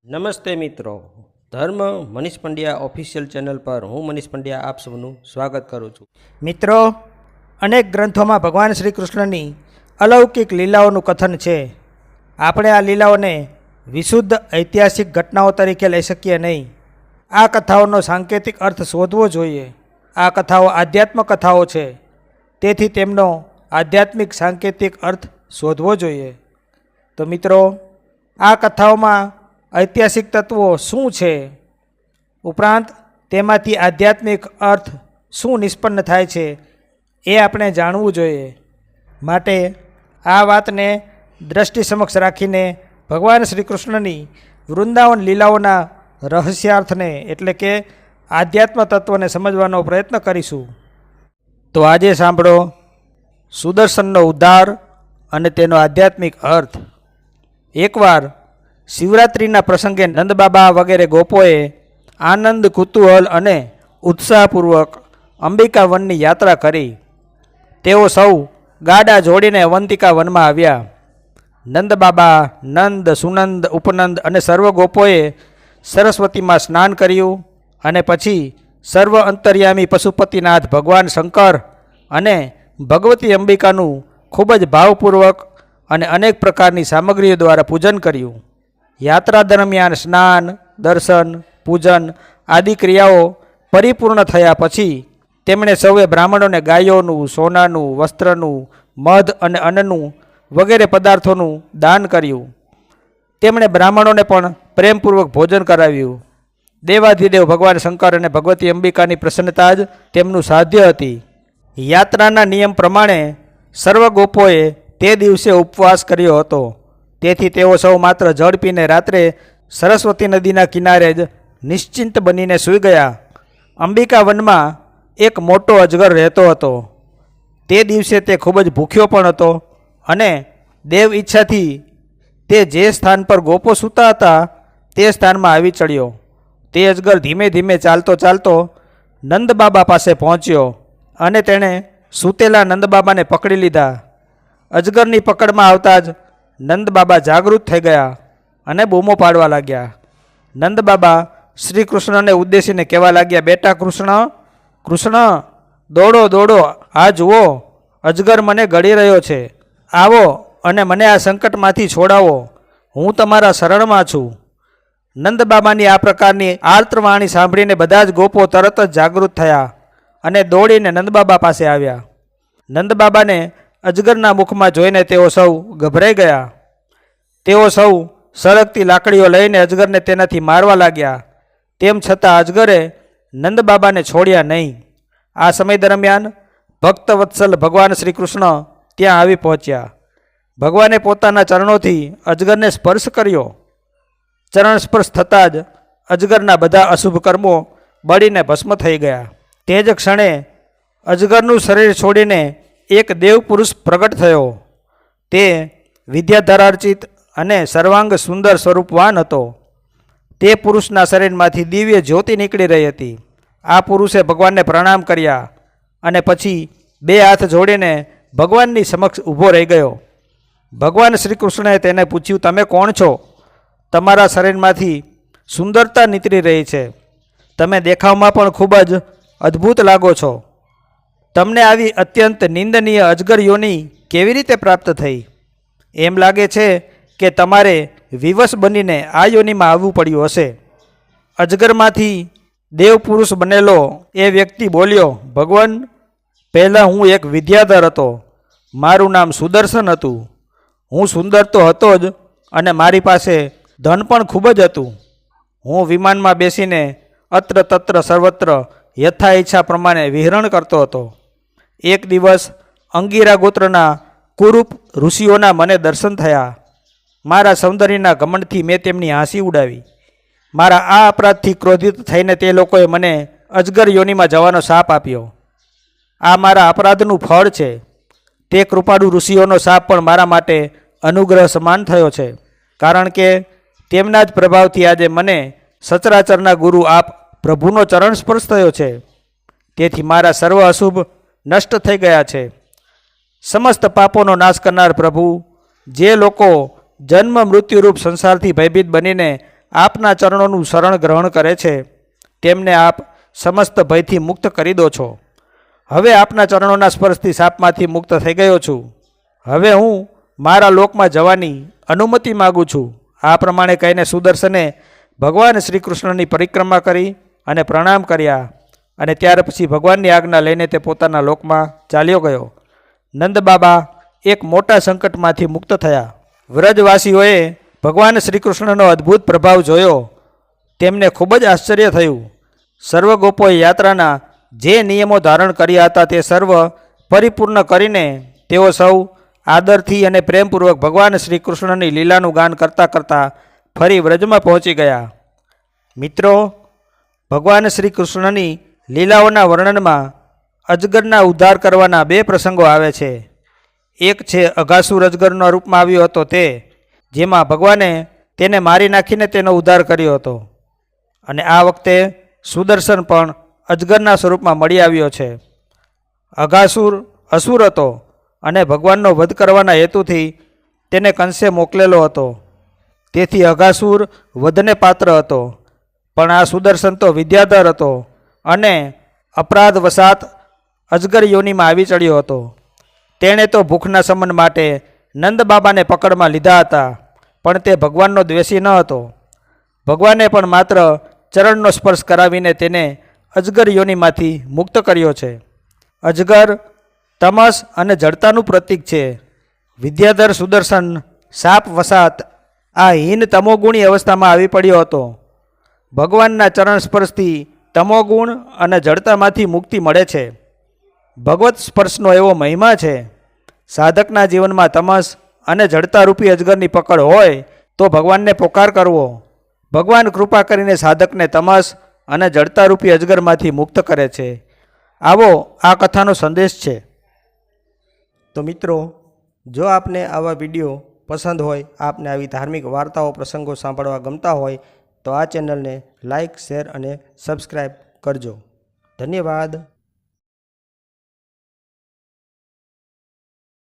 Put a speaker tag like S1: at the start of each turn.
S1: નમસ્તે મિત્રો, ધર્મ મનીષ પંડ્યા ઓફિશિયલ ચેનલ પર હું મનીષ પંડ્યા આપ સૌનું સ્વાગત કરું છું.
S2: મિત્રો, અનેક ગ્રંથોમાં ભગવાન શ્રી કૃષ્ણની અલૌકિક લીલાઓનું કથન છે. આપણે આ લીલાઓને વિશુદ્ધ ઐતિહાસિક ઘટનાઓ તરીકે લઈ શકીએ નહીં. આ કથાઓનો સાંકેતિક અર્થ શોધવો જોઈએ. આ કથાઓ આધ્યાત્મ કથાઓ છે, તેથી તેમનો આધ્યાત્મિક સાંકેતિક અર્થ શોધવો જોઈએ. તો મિત્રો, આ કથાઓમાં ઐતિહાસિક તત્વો શું છે, ઉપરાંત તેમાંથી આધ્યાત્મિક અર્થ શું નિષ્પન્ન થાય છે, એ આપણે જાણવું જોઈએ. માટે આ વાતને દ્રષ્ટિ સમક્ષ રાખીને ભગવાન શ્રી કૃષ્ણની વૃંદાવન લીલાઓના રહસ્યાર્થને એટલે કે આધ્યાત્મ તત્વને સમજવાનો પ્રયત્ન કરીશું. તો આજે સાંભળો સુદર્શનનો ઉદ્ધાર અને તેનો આધ્યાત્મિક અર્થ. એકવાર શિવરાત્રિના પ્રસંગે નંદબાબા વગેરે ગોપોએ આનંદ, કુતૂહલ અને ઉત્સાહપૂર્વક અંબિકા વનની યાત્રા કરી. તેઓ સૌ ગાડા જોડીને અવંતિકા વનમાં આવ્યા. નંદબાબા, નંદ, સુનંદ, ઉપનંદ અને સર્વ ગોપોએ સરસ્વતીમાં સ્નાન કર્યું અને પછી સર્વ અંતર્યામી પશુપતિનાથ ભગવાન શંકર અને ભગવતી અંબિકાનું ખૂબ જ ભાવપૂર્વક અને અનેક પ્રકારની સામગ્રીઓ દ્વારા પૂજન કર્યું. યાત્રા દરમિયાન સ્નાન, દર્શન, પૂજન આદિ ક્રિયાઓ પરિપૂર્ણ થયા પછી તેમણે સૌએ બ્રાહ્મણોને ગાયોનું, સોનાનું, વસ્ત્રનું, મધ અને અન્નનું વગેરે પદાર્થોનું દાન કર્યું. તેમણે બ્રાહ્મણોને પણ પ્રેમપૂર્વક ભોજન કરાવ્યું. દેવાધિદેવ ભગવાન શંકર અને ભગવતી અંબિકાની પ્રસન્નતા જ તેમનું સાધ્ય હતી. યાત્રાના નિયમ પ્રમાણે સર્વ ગોપોએ તે દિવસે ઉપવાસ કર્યો હતો. તેથી તેઓ સૌ માત્ર જળ પીને રાત્રે સરસ્વતી નદીના કિનારે જ નિશ્ચિંત બનીને સૂઈ ગયા. અંબિકા વનમાં એક મોટો અજગર રહેતો હતો. તે દિવસે તે ખૂબ જ ભૂખ્યો પણ હતો અને દેવ ઈચ્છાથી તે જે સ્થાન પર ગોપો સૂતા હતા તે સ્થાનમાં આવી ચડ્યો. તે અજગર ધીમે ધીમે ચાલતો ચાલતો નંદબાબા પાસે પહોંચ્યો અને તેણે સૂતેલા નંદબાબાને પકડી લીધા. અજગરની પકડમાં આવતા જ નંદબાબા જાગૃત થઈ ગયા અને બૂમો પાડવા લાગ્યા. નંદબાબા શ્રી કૃષ્ણને ઉદ્દેશીને કહેવા લાગ્યા, બેટા કૃષ્ણ, દોડો દોડો, આ જુઓ, અજગર મને ગળી રહ્યો છે. આવો અને મને આ સંકટમાંથી છોડાવો, હું તમારા શરણમાં છું. નંદબાબાની આ પ્રકારની આર્તવાણી સાંભળીને બધા જ ગોપો તરત જ જાગૃત થયા અને દોડીને નંદબાબા પાસે આવ્યા. નંદબાબાને અજગરના મુખમાં જોઈને તેઓ સૌ ગભરાઈ ગયા. તેઓ સૌ સળગતી લાકડીઓ લઈને અજગરને તેનાથી મારવા લાગ્યા. તેમ છતાં અજગરે નંદબાબાને છોડ્યા નહીં. આ સમય દરમિયાન ભક્તવત્સલ ભગવાન શ્રી કૃષ્ણ ત્યાં આવી પહોંચ્યા. ભગવાને પોતાના ચરણોથી અજગરને સ્પર્શ કર્યો. ચરણ સ્પર્શ થતાં જ અજગરના બધા અશુભ કર્મો બળીને ભસ્મ થઈ ગયા. તે જ ક્ષણે અજગરનું શરીર છોડીને એક દેવ પુરુષ પ્રગટ થયો. તે વિદ્યાધરાર્ચિત અને સર્વાંગ સુંદર સ્વરૂપવાન હતો. તે પુરુષના શરીરમાંથી દિવ્ય જ્યોતિ નીકળી રહી હતી. આ પુરુષે ભગવાનને પ્રણામ કર્યા અને પછી બે હાથ જોડીને ભગવાનની સમક્ષ ઊભો રહી ગયો. ભગવાન શ્રી કૃષ્ણએ તેને પૂછ્યું, તમે કોણ છો? તમારા શરીરમાંથી સુંદરતા નીતરી રહી છે. તમે દેખાવમાં પણ ખૂબ જ અદ્ભુત લાગો છો. તમને આવી અત્યંત નિંદનીય અજગર યોની કેવી રીતે પ્રાપ્ત થઈ? એમ લાગે છે કે તમારે વિવશ બનીને આ યોનિમાં આવવું પડ્યું હશે. અજગરમાંથી દેવ પુરુષ બનેલો એ વ્યક્તિ બોલ્યો, ભગવાન, પહેલાં હું એક વિદ્યાધર હતો. મારું નામ સુદર્શન હતું. હું સુંદર તો હતો જ અને મારી પાસે ધન પણ ખૂબ જ હતું. હું વિમાનમાં બેસીને અત્ર તત્ર સર્વત્ર યથા ઈચ્છા પ્રમાણે વિહરણ કરતો હતો. એક દિવસ અંગીરા ગોત્રના કુરૂપ ઋષિઓના મને દર્શન થયા. મારા સૌંદર્યના ઘમંડથી મેં તેમની હાંસી ઉડાવી. મારા આ અપરાધથી ક્રોધિત થઈને તે લોકોએ મને અજગર યોનિમાં જવાનો શાપ આપ્યો. આ મારા અપરાધનું ફળ છે. તે કૃપાળુ ઋષિઓનો શાપ પણ મારા માટે અનુગ્રહ સમાન થયો છે, કારણ કે તેમના જ પ્રભાવથી આજે મને સચરાચરના ગુરુ આપ પ્રભુનો ચરણ સ્પર્શ થયો છે. તેથી મારા સર્વ અશુભ નષ્ટ થઈ ગયા છે. સમસ્ત પાપોનો નાશ કરનાર પ્રભુ, જે લોકો જન્મ મૃત્યુરૂપ સંસારથી ભયભીત બનીને આપના ચરણોનું શરણ ગ્રહણ કરે છે તેમને આપ સમસ્ત ભયથી મુક્ત કરી દો છો. હવે આપના ચરણોના સ્પર્શથી શાપમાંથી મુક્ત થઈ ગયો છું. હવે હું મારા લોકમાં જવાની અનુમતિ માગું છું. આ પ્રમાણે કહીને સુદર્શને ભગવાન શ્રી કૃષ્ણની પરિક્રમા કરી અને પ્રણામ કર્યા અને ત્યાર પછી ભગવાનની આજ્ઞા લઈને તે પોતાના લોકમાં ચાલ્યો ગયો. નંદ બાબા એક મોટા સંકટમાંથી મુક્ત થયા. વ્રજવાસીઓએ ભગવાન શ્રી કૃષ્ણનો અદ્ભુત પ્રભાવ જોયો. તેમને ખૂબ જ આશ્ચર્ય થયું. સર્વ ગોપોએ યાત્રાના જે નિયમો ધારણ કર્યા હતા તે સર્વ પરિપૂર્ણ કરીને તેઓ સૌ આદરથી અને પ્રેમપૂર્વક ભગવાન શ્રી કૃષ્ણની લીલાનું ગાન કરતાં કરતાં ફરી વ્રજમાં પહોંચી ગયા. મિત્રો, ભગવાન શ્રી કૃષ્ણની લીલાઓના વર્ણનમાં અજગરના ઉદ્ધાર કરવાના બે પ્રસંગો આવે છે. એક છે અઘાસુર અજગરના રૂપમાં આવ્યો હતો તે, જેમાં ભગવાને તેને મારી નાખીને તેનો ઉદ્ધાર કર્યો હતો. અને આ વખતે સુદર્શન પણ અજગરના સ્વરૂપમાં મળી આવ્યો છે. અઘાસુર અસુર હતો અને ભગવાનનો વધ કરવાના હેતુથી તેને કંસે મોકલેલો હતો. તેથી અઘાસુર વધને પાત્ર હતો. પણ આ સુદર્શન તો વિદ્યાધર હતો અને અપરાધ વસાત અજગર યોનિમાં આવી ચડ્યો હતો. તેણે તો ભૂખના શમન માટે નંદ બાબાને પકડમાં લીધા હતા, પણ તે ભગવાનનો દ્વેષી ન હતો. ભગવાને પણ માત્ર ચરણનો સ્પર્શ કરાવીને તેને અજગર યોનિમાંથી મુક્ત કર્યો છે. અજગર તમસ અને જડતાનું પ્રતીક છે. વિદ્યાધર સુદર્શન શાપ વસાત આ હીન તમોગુણી અવસ્થામાં આવી પડ્યો હતો. ભગવાનના ચરણ સ્પર્શથી તમોગુણ અને જડતામાંથી મુક્તિ મળે છે. ભગવત સ્પર્શનો એવો મહિમા છે. સાધકના જીવનમાં તમસ અને જડતારૂપી અજગરની પકડ હોય તો ભગવાનને પોકાર કરવો. ભગવાન કૃપા કરીને સાધકને તમસ અને જડતારૂપી અજગરમાંથી મુક્ત કરે છે. આવો આ કથાનો સંદેશ છે. તો મિત્રો, જો આપને આવા વિડીયો પસંદ હોય, આપને આવી ધાર્મિક વાર્તાઓ પ્રસંગો સાંભળવા ગમતા હોય તો આ ચેનલને લાઇક, શેર અને સબસ્ક્રાઈબ કરજો. ધન્યવાદ.